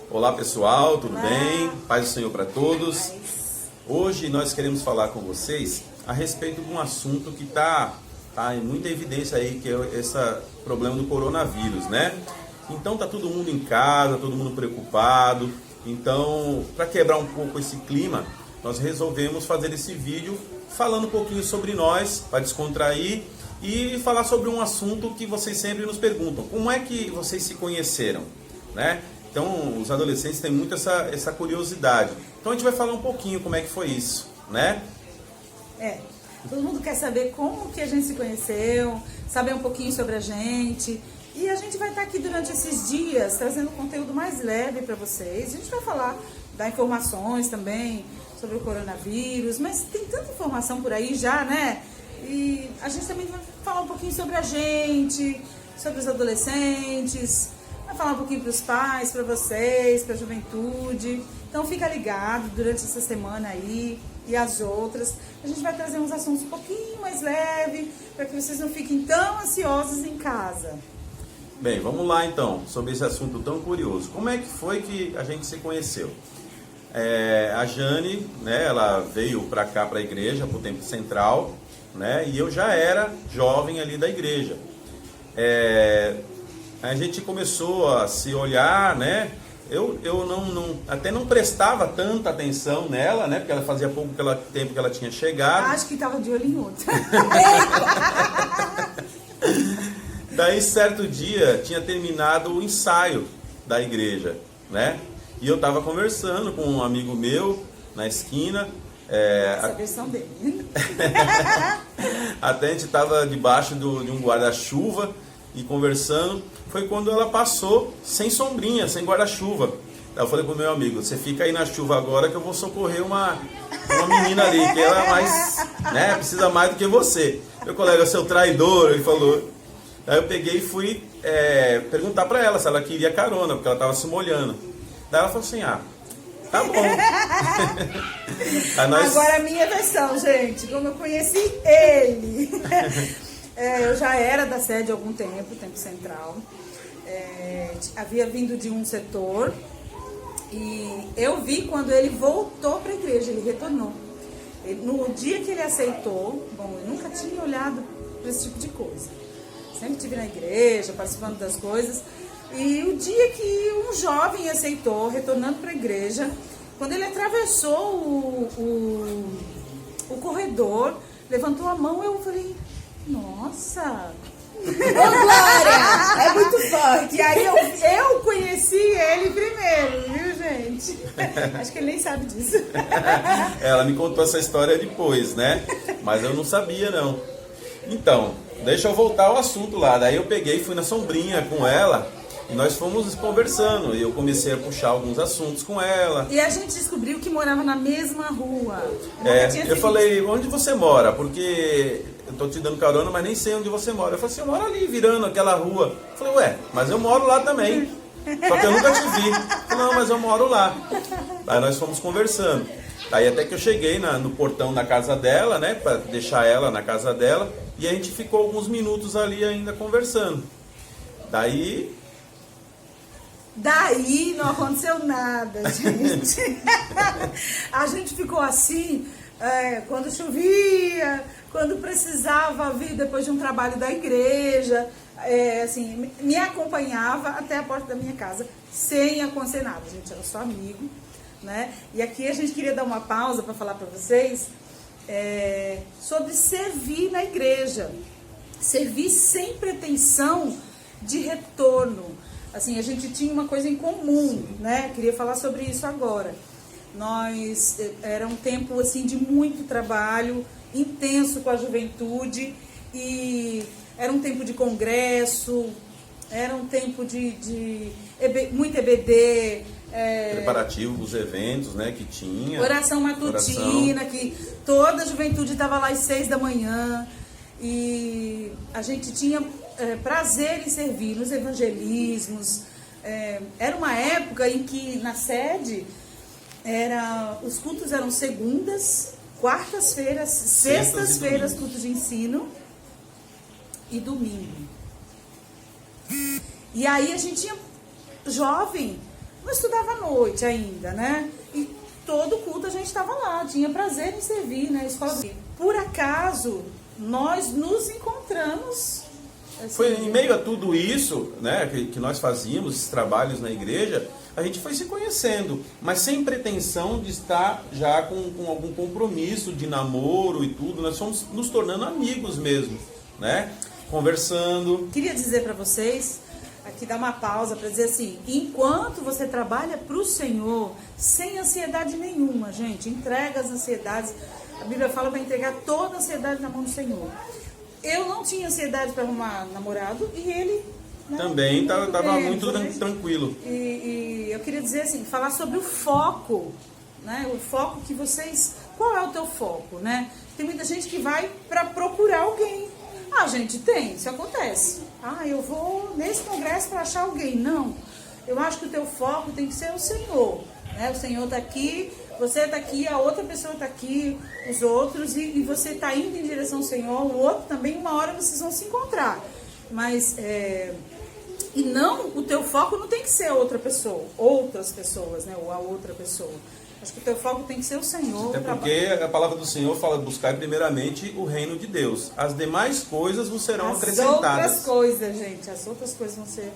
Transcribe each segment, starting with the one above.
Olá pessoal, tudo Olá. bem? Paz do Senhor para todos. Paz. Hoje nós queremos falar com vocês a respeito de um assunto que está em muita evidência aí, que é esse problema do coronavírus, né? Então tá todo mundo em casa, todo mundo preocupado. Então, para quebrar um pouco esse clima, nós resolvemos fazer esse vídeo falando um pouquinho sobre nós, para descontrair e falar sobre um assunto que vocês sempre nos perguntam: como é que vocês se conheceram, né? Então, os adolescentes têm muito essa curiosidade. Então, a gente vai falar um pouquinho como é que foi isso, né? Todo mundo quer saber como que a gente se conheceu, saber um pouquinho sobre a gente. E a gente vai estar aqui durante esses dias trazendo conteúdo mais leve para vocês. A gente vai falar, dar informações também sobre o coronavírus, mas tem tanta informação por aí já, né? E a gente também vai falar um pouquinho sobre a gente, sobre os adolescentes, vai falar um pouquinho para os pais, para vocês, para a juventude. Então fica ligado durante essa semana aí e as outras. A gente vai trazer uns assuntos um pouquinho mais leves, para que vocês não fiquem tão ansiosos em casa. Bem, vamos lá então, sobre esse assunto tão curioso. Como é que foi que a gente se conheceu? A Jane, né, ela veio para cá, para a igreja, para o Templo Central, né, e eu já era jovem ali da igreja. A gente começou a se olhar, né? Eu até não prestava tanta atenção nela, né? Porque ela fazia pouco tempo que ela tinha chegado. Acho que estava de olho em outro. Daí, certo dia, tinha terminado o ensaio da igreja, né? E eu estava conversando com um amigo meu na esquina. Essa versão dele. Até a gente estava debaixo de um guarda-chuva e conversando. Foi quando ela passou sem sombrinha, sem guarda-chuva. Eu falei pro meu amigo: você fica aí na chuva agora que eu vou socorrer uma menina ali, que ela é mais, né, precisa mais do que você. Meu colega, seu traidor, ele falou. Daí eu peguei e fui perguntar pra ela se ela queria carona, porque ela estava se molhando. Daí ela falou assim: tá bom. Agora a minha versão, gente, como eu conheci ele. Eu já era da sede há algum tempo, Tempo Central. Havia vindo de um setor e eu vi quando ele voltou para a igreja, ele retornou. No dia que ele aceitou, bom, eu nunca tinha olhado para esse tipo de coisa. Sempre estive na igreja, participando das coisas. E o dia que um jovem aceitou, retornando para a igreja, quando ele atravessou o corredor, levantou a mão, eu falei: nossa! Ô, Glória! É muito forte. E aí eu conheci ele primeiro, viu, gente? Acho que ele nem sabe disso. Ela me contou essa história depois, né? Mas eu não sabia, não. Então, deixa eu voltar ao assunto lá. Daí eu peguei e fui na sombrinha com ela e nós fomos conversando. E eu comecei a puxar alguns assuntos com ela. E a gente descobriu que morava na mesma rua. Eu falei: onde você mora? Porque eu tô te dando carona, mas nem sei onde você mora. Eu falei assim: eu moro ali, virando aquela rua. Eu falei: ué, mas eu moro lá também. Só que eu nunca te vi. Eu falei: não, mas eu moro lá. Aí nós fomos conversando. Aí até que eu cheguei no portão da casa dela, né, para deixar ela na casa dela. E a gente ficou alguns minutos ali ainda conversando. Daí não aconteceu nada, gente. A gente ficou assim, quando chovia, quando precisava vir depois de um trabalho da igreja, assim, me acompanhava até a porta da minha casa, sem acontecer nada. A gente era só amigo, né? E aqui a gente queria dar uma pausa para falar para vocês sobre servir na igreja. Servir sem pretensão de retorno. Assim, a gente tinha uma coisa em comum, né? Queria falar sobre isso agora. Era um tempo assim de muito trabalho, intenso com a juventude, e era um tempo de congresso, era um tempo de muito EBD, preparativo dos eventos, né, que tinha. Oração matutina, que toda a juventude estava lá às 6 da manhã. E a gente tinha prazer em servir nos evangelismos. Era uma época em que na sede os cultos eram segundas, quartas-feiras, sextas-feiras, cultos de ensino e domingo. E aí a gente tinha jovem, não estudava à noite ainda, né? E todo culto a gente estava lá, tinha prazer em servir, né? Escola. Por acaso, nós nos encontramos. Assim, foi em meio a tudo isso, né, que nós fazíamos, esses trabalhos na igreja, a gente foi se conhecendo, mas sem pretensão de estar já com algum compromisso de namoro e tudo. Nós fomos nos tornando amigos mesmo, né? Conversando. Queria dizer para vocês, aqui dar uma pausa para dizer assim, enquanto você trabalha para o Senhor, sem ansiedade nenhuma, gente, entrega as ansiedades. A Bíblia fala para entregar toda a ansiedade na mão do Senhor. Eu não tinha ansiedade para arrumar namorado e ele, né, também estava muito tranquilo. E eu queria dizer assim, falar sobre o foco, né? O foco que vocês... Qual é o teu foco, né? Tem muita gente que vai para procurar alguém. Ah, gente, isso acontece. Ah, eu vou nesse congresso para achar alguém. Não. Eu acho que o teu foco tem que ser o Senhor, né? O Senhor está aqui, você está aqui, a outra pessoa está aqui, os outros, e você está indo em direção ao Senhor, o outro também, uma hora vocês vão se encontrar. Mas, e não, o teu foco não tem que ser a outra pessoa, outras pessoas, né? Ou a outra pessoa. Acho que o teu foco tem que ser o Senhor. Até porque a palavra do Senhor fala, buscar primeiramente o reino de Deus. As demais coisas vos serão acrescentadas. As outras coisas, gente, as outras coisas vão ser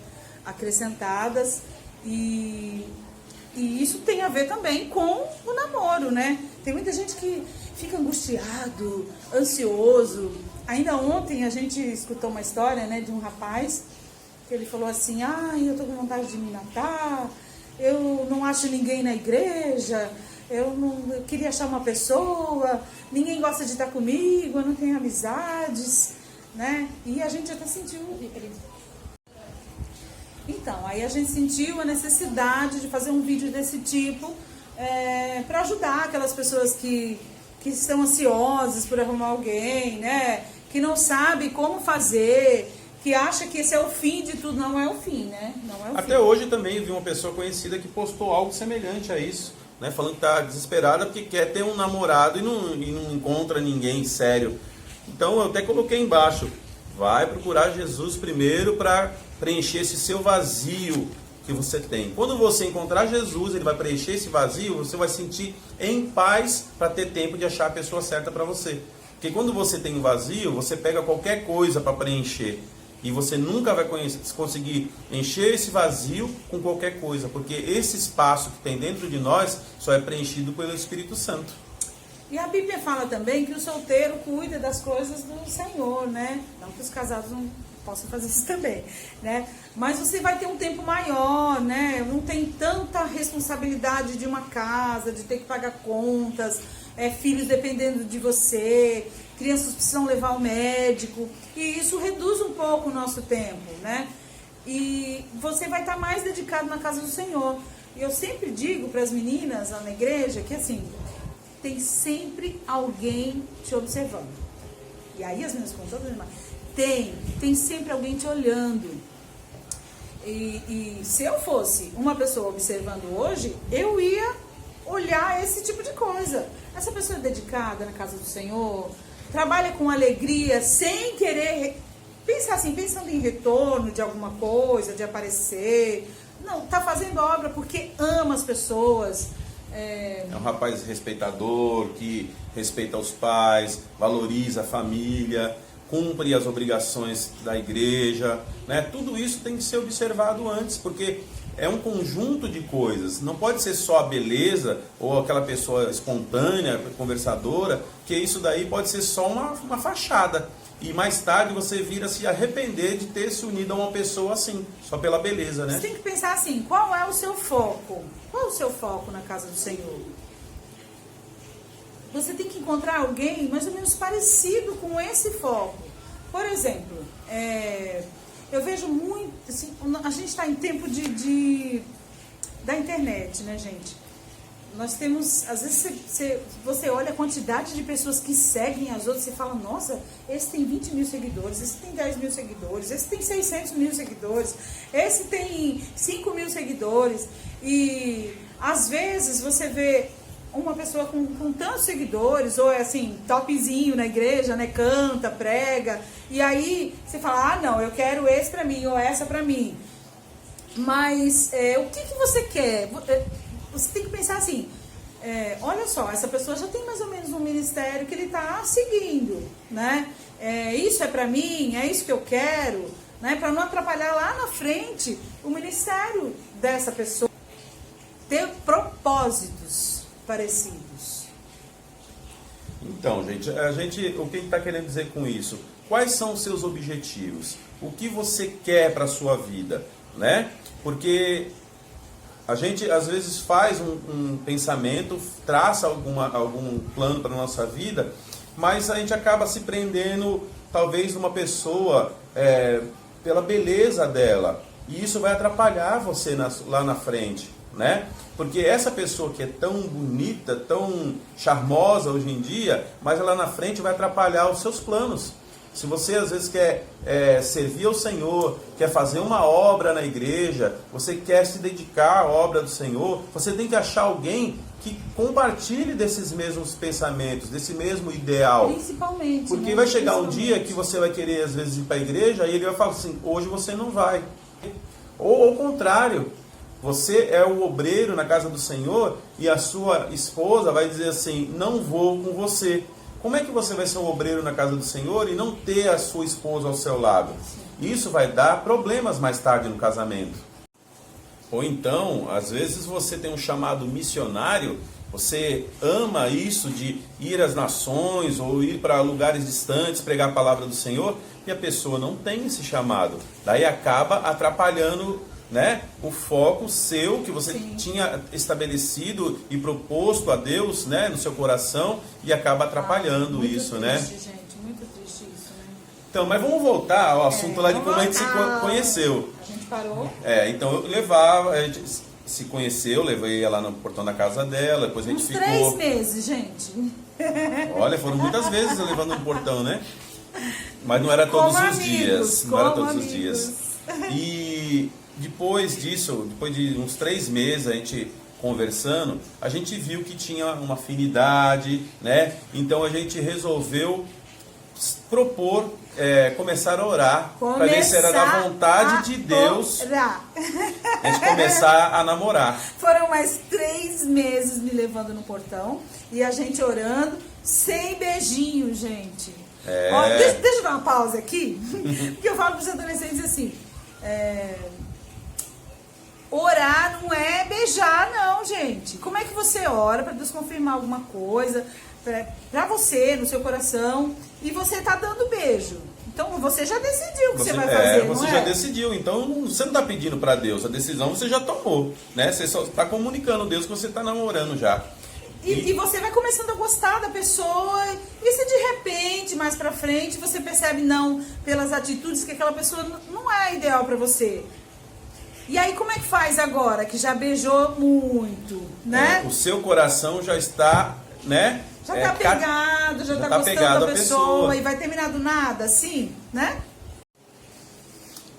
acrescentadas. E isso tem a ver também com o namoro, né? Tem muita gente que fica angustiado, ansioso. Ainda ontem a gente escutou uma história, né, de um rapaz que ele falou assim, eu tô com vontade de me matar, eu não acho ninguém na igreja, eu queria achar uma pessoa, ninguém gosta de estar comigo, eu não tenho amizades, né? E a gente até sentiu... Então, aí a gente sentiu a necessidade de fazer um vídeo desse tipo para ajudar aquelas pessoas que estão ansiosas por arrumar alguém, né? Que não sabe como fazer, que acha que esse é o fim de tudo. Não é o fim, né? Não é o Até fim. hoje também vi uma pessoa conhecida que postou algo semelhante a isso, né? Falando que está desesperada porque quer ter um namorado e não encontra ninguém sério. Então eu até coloquei embaixo, vai procurar Jesus primeiro para preencher esse seu vazio que você tem. Quando você encontrar Jesus, ele vai preencher esse vazio, você vai sentir em paz para ter tempo de achar a pessoa certa para você. Porque quando você tem um vazio, você pega qualquer coisa para preencher. E você nunca vai conseguir encher esse vazio com qualquer coisa. Porque esse espaço que tem dentro de nós só é preenchido pelo Espírito Santo. E a Bíblia fala também que o solteiro cuida das coisas do Senhor, né? Não que os casados não possam fazer isso também, né? Mas você vai ter um tempo maior, né? Não tem tanta responsabilidade de uma casa, de ter que pagar contas, filhos dependendo de você, crianças precisam levar ao médico, e isso reduz um pouco o nosso tempo, né? E você vai estar mais dedicado na casa do Senhor. E eu sempre digo para as meninas lá na igreja que assim, tem sempre alguém te observando. E aí as meninas contam todas, tem sempre alguém te olhando. E se eu fosse uma pessoa observando hoje, eu ia olhar esse tipo de coisa. Essa pessoa é dedicada na casa do Senhor, trabalha com alegria, sem querer pensar assim, pensando em retorno de alguma coisa, de aparecer. Não, tá fazendo obra porque ama as pessoas. É um rapaz respeitador, que respeita os pais, valoriza a família, cumpre as obrigações da igreja, né? Tudo isso tem que ser observado antes, porque é um conjunto de coisas. Não pode ser só a beleza ou aquela pessoa espontânea, conversadora, que isso daí pode ser só uma fachada. E mais tarde você vira se arrepender de ter se unido a uma pessoa assim, só pela beleza, né? Você tem que pensar assim, qual é o seu foco? Qual é o seu foco na casa do Senhor? Você tem que encontrar alguém mais ou menos parecido com esse foco. Por exemplo, eu vejo muito, assim, a gente está em tempo da internet, né, gente? Nós temos, às vezes você olha a quantidade de pessoas que seguem as outras e fala, nossa, esse tem 20 mil seguidores, esse tem 10 mil seguidores, esse tem 600 mil seguidores, esse tem 5 mil seguidores. E às vezes você vê uma pessoa com tantos seguidores, ou é assim, topzinho na igreja, né, canta, prega, e aí você fala, não, eu quero esse pra mim, ou essa pra mim. Mas o que você quer? Você tem que pensar assim, olha só, essa pessoa já tem mais ou menos um ministério que ele está seguindo, né? Isso é para mim, é isso que eu quero, né? Para não atrapalhar lá na frente o ministério dessa pessoa. Ter propósitos parecidos. Então, gente, o que a gente está querendo dizer com isso? Quais são os seus objetivos? O que você quer para a sua vida, né? Porque a gente às vezes faz um pensamento, traça algum plano para a nossa vida, mas a gente acaba se prendendo talvez numa pessoa pela beleza dela, e isso vai atrapalhar você lá na frente, né? Porque essa pessoa que é tão bonita, tão charmosa hoje em dia, mas lá na frente vai atrapalhar os seus planos. Se você às vezes quer servir ao Senhor, quer fazer uma obra na igreja, você quer se dedicar à obra do Senhor, você tem que achar alguém que compartilhe desses mesmos pensamentos, desse mesmo ideal. Principalmente. Porque né? vai chegar um dia que você vai querer às vezes ir para a igreja e ele vai falar assim, hoje você não vai. Ou ao contrário, você é o obreiro na casa do Senhor e a sua esposa vai dizer assim, não vou com você. Como é que você vai ser um obreiro na casa do Senhor e não ter a sua esposa ao seu lado? Isso vai dar problemas mais tarde no casamento. Ou então, às vezes você tem um chamado missionário, você ama isso de ir às nações ou ir para lugares distantes, pregar a palavra do Senhor, e a pessoa não tem esse chamado. Daí acaba atrapalhando, né, o foco seu que você tinha estabelecido e proposto a Deus, né, no seu coração, e acaba atrapalhando muito isso, triste, né? Gente, muito triste isso, né? Então, mas vamos voltar ao assunto lá de como a gente se conheceu. A gente parou. Então a gente se conheceu, levei ela no portão da casa dela, depois a gente ficou... 3 meses, gente. Olha, foram muitas vezes eu levando no portão, né? Mas não era todos os dias. Não era todos os dias. E depois disso, depois de uns 3 meses a gente conversando, a gente viu que tinha uma afinidade, né? Então a gente resolveu propor, começar a orar, para ver se era da vontade de Deus a gente começar a namorar. Foram mais 3 meses me levando no portão e a gente orando, sem beijinho, gente. Ó, deixa eu dar uma pausa aqui, porque eu falo para os adolescentes assim, orar não é beijar não, gente. Como é que você ora para Deus confirmar alguma coisa para você, no seu coração, e você tá dando beijo? Então você já decidiu o que você vai fazer, você não já é? decidiu, então você não está pedindo para Deus, a decisão você já tomou, né? Você só está comunicando a Deus que você está namorando já. E você vai começando a gostar da pessoa, e se de repente, mais pra frente, você percebe não, pelas atitudes, que aquela pessoa não é ideal pra você. E aí como é que faz agora, que já beijou muito, né? O seu coração já está, né? Já tá pegado, já tá gostando da pessoa e vai terminar do nada, assim, né?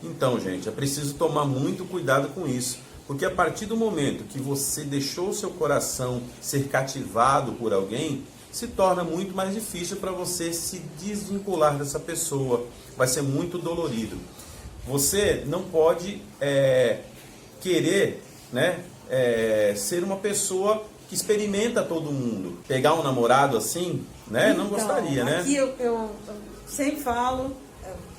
Então, gente, é preciso tomar muito cuidado com isso. Porque a partir do momento que você deixou o seu coração ser cativado por alguém, se torna muito mais difícil para você se desvincular dessa pessoa. Vai ser muito dolorido. Você não pode querer, né, ser uma pessoa que experimenta todo mundo. Pegar um namorado assim, né, não gostaria, né? Aqui eu sempre falo,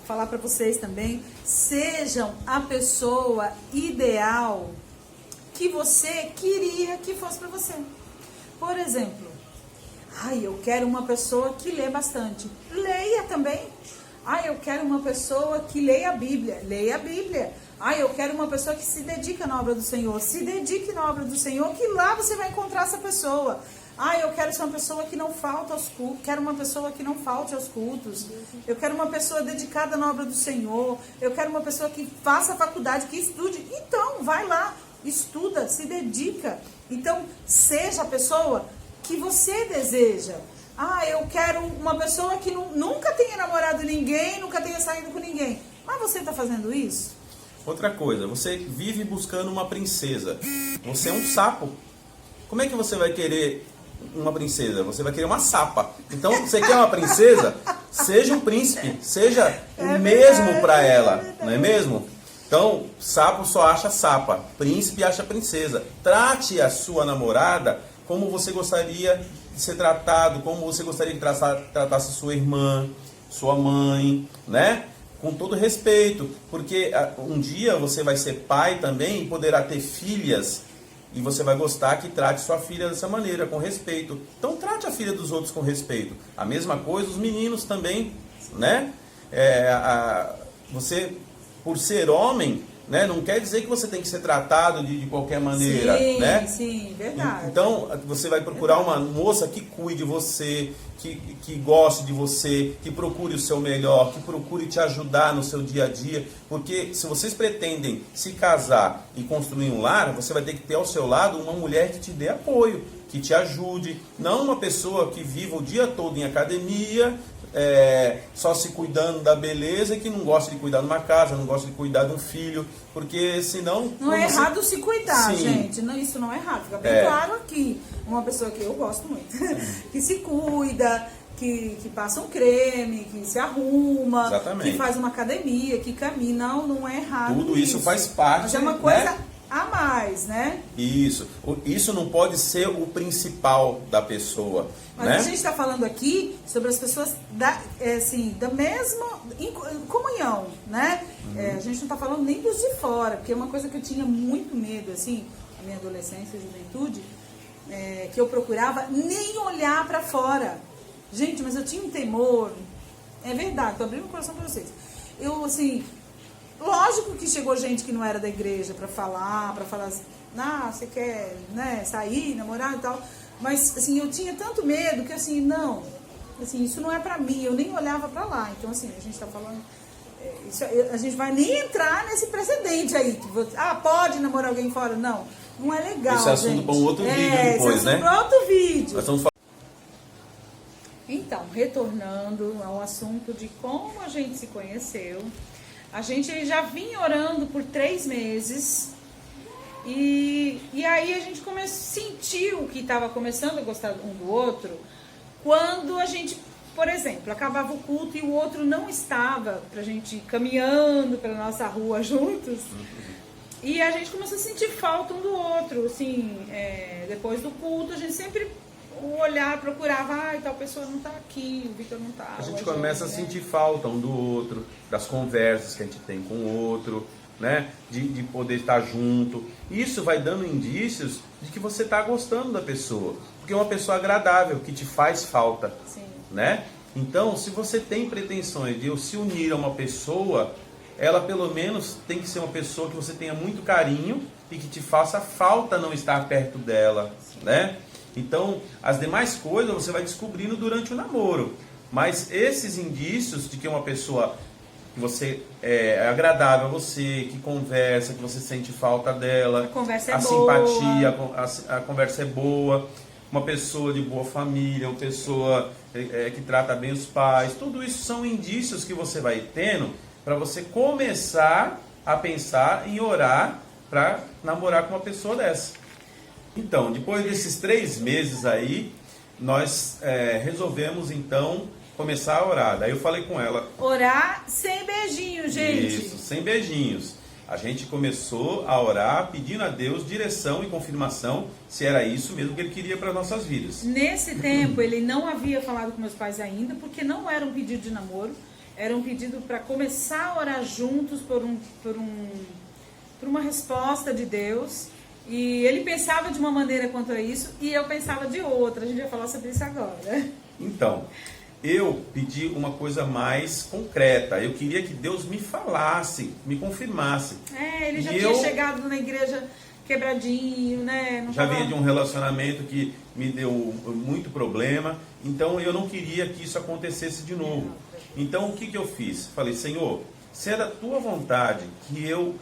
falar para vocês também, sejam a pessoa ideal que você queria que fosse para você. Por exemplo, eu quero uma pessoa que lê bastante. Leia também. Eu quero uma pessoa que leia a Bíblia. Leia a Bíblia. Eu quero uma pessoa que se dedica na obra do Senhor. Se dedique na obra do Senhor, que lá você vai encontrar essa pessoa. Eu quero ser uma pessoa que não falta aos cultos. Quero uma pessoa que não falte aos cultos. Eu quero uma pessoa dedicada na obra do Senhor. Eu quero uma pessoa que faça faculdade, que estude. Então, vai lá, estuda, se dedica. Então, seja a pessoa que você deseja. Eu quero uma pessoa que nunca tenha namorado ninguém, nunca tenha saído com ninguém. Mas você está fazendo isso? Outra coisa, você vive buscando uma princesa. Você é um sapo. Como é que você vai querer uma princesa? Você vai querer uma sapa. Então, você quer uma princesa? Seja um príncipe. Seja o mesmo para ela. Não é mesmo? Então, sapo só acha sapa, príncipe acha princesa. Trate a sua namorada como você gostaria de ser tratado, como você gostaria que tratasse sua irmã, sua mãe, né? Com todo respeito, porque um dia você vai ser pai também e poderá ter filhas e você vai gostar que trate sua filha dessa maneira, com respeito. Então trate a filha dos outros com respeito. A mesma coisa os meninos também, né? Você, por ser homem, né, não quer dizer que você tem que ser tratado de qualquer maneira, sim, né? Sim, verdade. Então, você vai procurar uma moça que cuide de você, que goste de você, que procure o seu melhor, que procure te ajudar no seu dia a dia, porque se vocês pretendem se casar e construir um lar, você vai ter que ter ao seu lado uma mulher que te dê apoio, que te ajude, não uma pessoa que viva o dia todo em academia, só se cuidando da beleza e que não gosta de cuidar de uma casa, não gosta de cuidar de um filho, porque senão... Não é errado se cuidar, Sim. gente, não, isso não é errado, fica bem claro aqui, uma pessoa que eu gosto muito, que se cuida, que passa um creme, que se arruma, Exatamente. que faz uma academia, que caminha, não é errado. Tudo isso faz parte, mas é uma coisa, né, a mais, né? Isso não pode ser o principal da pessoa. Mas né? a gente está falando aqui sobre as pessoas da mesma comunhão, né? A gente não está falando nem dos de fora, porque é uma coisa que eu tinha muito medo, assim, na minha adolescência e juventude, que eu procurava nem olhar para fora. Gente, mas eu tinha um temor, é verdade, tô abrindo o coração para vocês. Eu, assim, lógico que chegou gente que não era da igreja para falar assim, você quer, né, sair, namorar e tal. Mas, assim, eu tinha tanto medo que, assim, não, assim, isso não é pra mim, eu nem olhava pra lá. Então, assim, a gente tá falando, a gente vai nem entrar nesse precedente aí, que você, pode namorar alguém fora. Não, não é legal, esse assunto gente. para um outro vídeo depois, esse né? Para outro vídeo. Nós estamos Então, retornando ao assunto de como a gente se conheceu, a gente já vinha orando por 3 meses... E aí a gente sentiu que estava começando a gostar um do outro quando a gente, por exemplo, acabava o culto e o outro não estava, pra gente ir caminhando pela nossa rua juntos. E a gente começou a sentir falta um do outro, assim, depois do culto a gente sempre o olhar procurava, tal pessoa não está aqui, o Vitor não está. A gente começa a sentir falta um do outro, das conversas que a gente tem com o outro, né? De poder estar junto. Isso vai dando indícios de que você está gostando da pessoa, porque é uma pessoa agradável, que te faz falta. Sim. Né? Então, se você tem pretensões de se unir a uma pessoa, ela pelo menos tem que ser uma pessoa que você tenha muito carinho e que te faça falta não estar perto dela, né? Então, as demais coisas você vai descobrindo durante o namoro, mas esses indícios de que uma pessoa que você é agradável a você, que conversa, que você sente falta dela, a conversa é simpatia, a conversa é boa, uma pessoa de boa família, uma pessoa que trata bem os pais, tudo isso são indícios que você vai tendo para você começar a pensar em orar para namorar com uma pessoa dessa. Então, depois desses 3 meses aí, nós resolvemos então começar a orar. Daí eu falei com ela. Orar sem beijinho, gente. Isso, sem beijinhos. A gente começou a orar pedindo a Deus direção e confirmação se era isso mesmo que Ele queria para nossas vidas. Nesse tempo ele não havia falado com meus pais ainda, porque não era um pedido de namoro, era um pedido para começar a orar juntos por uma resposta de Deus. E ele pensava de uma maneira quanto a isso e eu pensava de outra. A gente vai falar sobre isso agora. Então, eu pedi uma coisa mais concreta. Eu queria que Deus me falasse, me confirmasse. Ele já tinha chegado na igreja quebradinho, né? Não já tava... vinha de um relacionamento que me deu muito problema. Então, eu não queria que isso acontecesse de novo. Então, o que eu fiz? Falei, Senhor, se é da Tua vontade que eu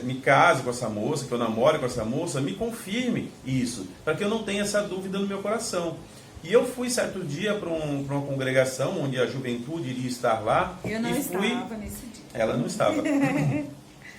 me case com essa moça, que eu namore com essa moça, me confirme isso, para que eu não tenha essa dúvida no meu coração. E eu fui certo dia para uma congregação onde a juventude iria estar lá. Eu não estava nesse dia. Ela não estava.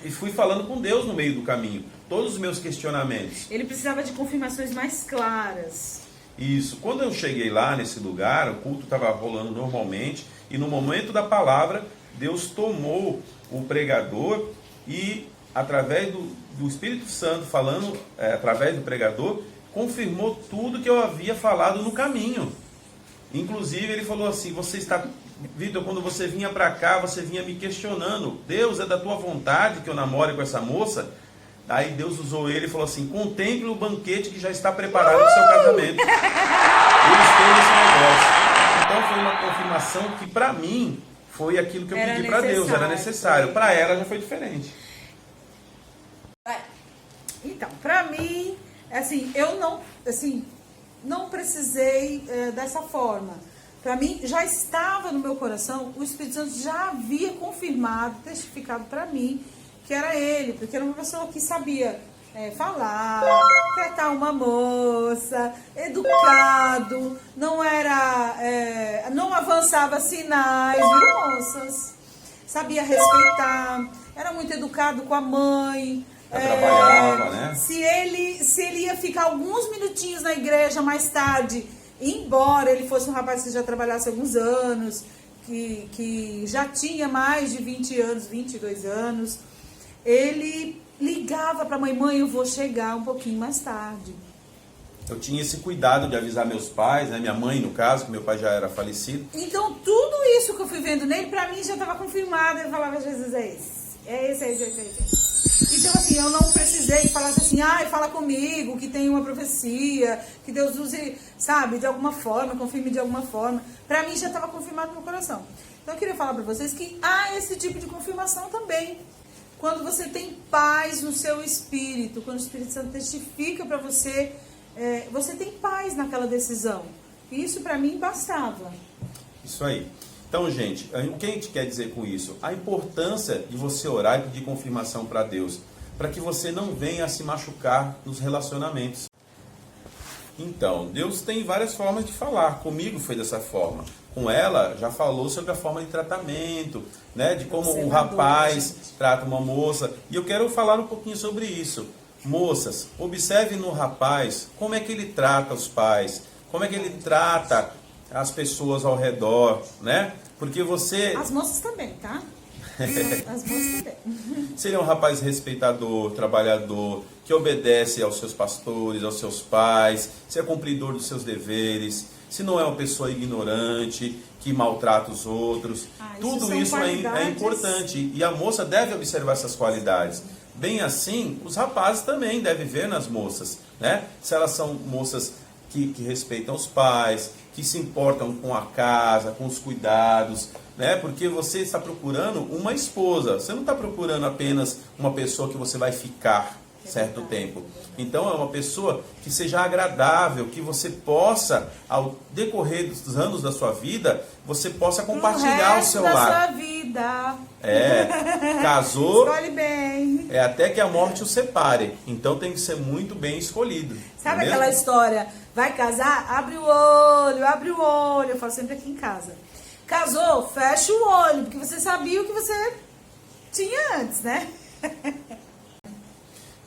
E fui falando com Deus no meio do caminho, todos os meus questionamentos. Ele precisava de confirmações mais claras. Isso. Quando eu cheguei lá nesse lugar, o culto estava rolando normalmente, e no momento da palavra, Deus tomou o pregador e, através do Espírito Santo falando, através do pregador, confirmou tudo que eu havia falado no caminho. Inclusive, ele falou assim, Vitor, quando você vinha para cá, você vinha me questionando, Deus, é da tua vontade que eu namore com essa moça? Aí Deus usou ele e falou assim, contemple o banquete que já está preparado para o seu casamento. Ele fez esse negócio. Então foi uma confirmação que para mim foi aquilo que eu pedi para Deus, era necessário. Para ela já foi diferente. Então, para mim, assim, eu não precisei dessa forma. Para mim, já estava no meu coração, o Espírito Santo já havia confirmado, testificado para mim que era ele, porque era uma pessoa que sabia falar, tratar uma moça, educado, não avançava sinais, viu, moças? Sabia respeitar, era muito educado com a mãe. Trabalhava, né? Se ele ia ficar alguns minutinhos na igreja mais tarde, embora ele fosse um rapaz que já trabalhasse alguns anos, que já tinha mais de 20 anos, 22 anos, ele ligava para a mãe, eu vou chegar um pouquinho mais tarde. Eu tinha esse cuidado de avisar meus pais, né? Minha mãe, no caso, que meu pai já era falecido. Então, tudo isso que eu fui vendo nele, para mim já estava confirmado. Ele falava, Jesus, é esse. Então, assim, eu não precisei que falasse assim, fala comigo, que tem uma profecia, que Deus use, sabe, de alguma forma, confirme de alguma forma. Para mim já estava confirmado no meu coração. Então, eu queria falar para vocês que há esse tipo de confirmação também. Quando você tem paz no seu espírito, quando o Espírito Santo testifica para você, você tem paz naquela decisão. E isso para mim bastava. Isso aí. Então, gente, o que a gente quer dizer com isso? A importância de você orar e pedir confirmação para Deus, para que você não venha a se machucar nos relacionamentos. Então, Deus tem várias formas de falar. Comigo foi dessa forma. Com ela, já falou sobre a forma de tratamento, né? De como um rapaz trata uma moça. E eu quero falar um pouquinho sobre isso. Moças, observe no rapaz como é que ele trata os pais, como é que ele trata as pessoas ao redor, né? Porque você... As moças também, tá? As moças também. Se ele é um rapaz respeitador, trabalhador, que obedece aos seus pastores, aos seus pais, se é cumpridor dos seus deveres, se não é uma pessoa ignorante, que maltrata os outros, tudo isso é importante. E a moça deve observar essas qualidades. Bem assim, os rapazes também devem ver nas moças, né? Se elas são moças que respeitam os pais, que se importam com a casa, com os cuidados, né? Porque você está procurando uma esposa, você não está procurando apenas uma pessoa que você vai ficar certo tempo. Então é uma pessoa que seja agradável, que você possa, ao decorrer dos anos da sua vida, você possa compartilhar o seu lar. Sua vida. Casou, escolhe bem. Até que a morte o separe. Então tem que ser muito bem escolhido. Sabe aquela história? Vai casar? Abre o olho. Eu falo sempre aqui em casa. Casou? Fecha o olho, porque você sabia o que você tinha antes, né?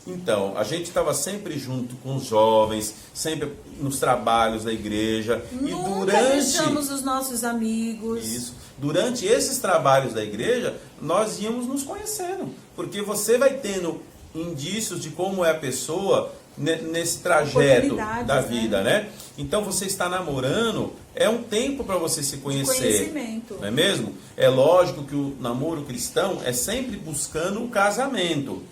Então, a gente estava sempre junto com os jovens, sempre nos trabalhos da igreja. Nunca deixamos os nossos amigos. Isso. Durante esses trabalhos da igreja, nós íamos nos conhecendo. Porque você vai tendo indícios de como é a pessoa nesse trajeto da vida, né? Então, você está namorando, é um tempo para você se conhecer. Conhecimento. Não é mesmo? É lógico que o namoro cristão é sempre buscando o casamento.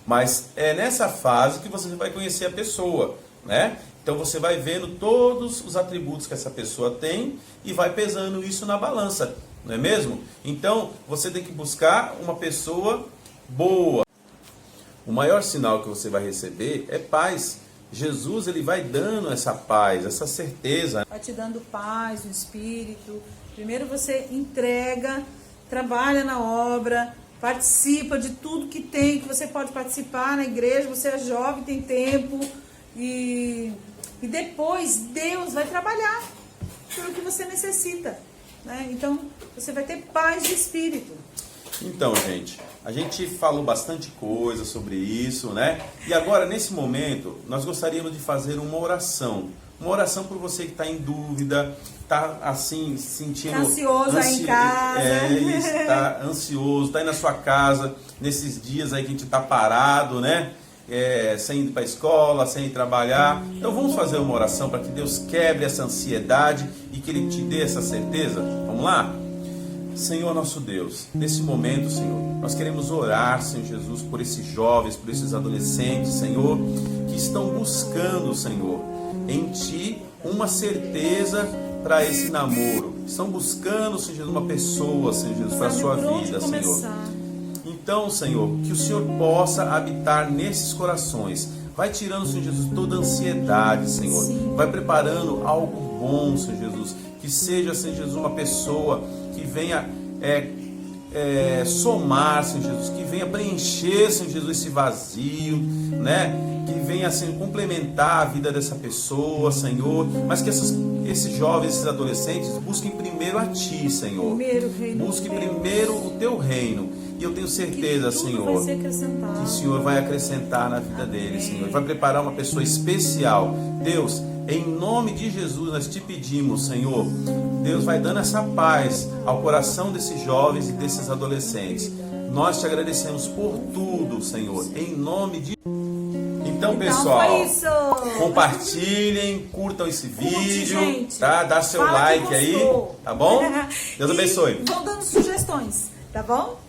Mas é nessa fase que você vai conhecer a pessoa, né? Então você vai vendo todos os atributos que essa pessoa tem e vai pesando isso na balança, não é mesmo? Então você tem que buscar uma pessoa boa. O maior sinal que você vai receber é paz. Jesus, ele vai dando essa paz, essa certeza. Vai te dando paz no espírito. Primeiro você entrega, trabalha na obra, participa de tudo que tem, que você pode participar na igreja, você é jovem, tem tempo, e depois Deus vai trabalhar pelo que você necessita, né? Então, você vai ter paz de espírito. Então, gente, a gente falou bastante coisa sobre isso, né? E agora, nesse momento, nós gostaríamos de fazer uma oração. Uma oração por você que está em dúvida, está assim, sentindo... Tá ansioso aí em casa. Está ansioso, está aí na sua casa, nesses dias aí que a gente está parado, né? Sem ir para a escola, sem ir trabalhar. Então vamos fazer uma oração para que Deus quebre essa ansiedade e que Ele te dê essa certeza. Vamos lá? Senhor nosso Deus, nesse momento, Senhor, nós queremos orar, Senhor Jesus, por esses jovens, por esses adolescentes, Senhor, que estão buscando, Senhor, em Ti uma certeza para esse namoro. Estão buscando, Senhor Jesus, uma pessoa, Senhor Jesus, para a sua vida, Senhor. Então, Senhor, que o Senhor possa habitar nesses corações. Vai tirando, Senhor Jesus, toda ansiedade, Senhor. Sim. Vai preparando algo bom, Senhor Jesus. Que seja, Senhor Jesus, uma pessoa que venha somar, Senhor Jesus. Que venha preencher, Senhor Jesus, esse vazio, né? Que venha, Senhor, complementar a vida dessa pessoa, Senhor. Mas que esses jovens, esses adolescentes, busquem primeiro a Ti, Senhor. Busquem primeiro o Teu reino. E eu tenho certeza, Senhor, que o Senhor vai acrescentar na vida deles, Senhor. Vai preparar uma pessoa especial. Deus, em nome de Jesus, nós te pedimos, Senhor. Deus vai dando essa paz ao coração desses jovens e desses adolescentes. Nós te agradecemos por tudo, Senhor. Em nome de... Então, pessoal, foi isso. Compartilhem, curtam esse vídeo, gente. Tá? Dá seu Fala like que aí, gostou. tá bom? Deus abençoe. E vão dando sugestões, tá bom?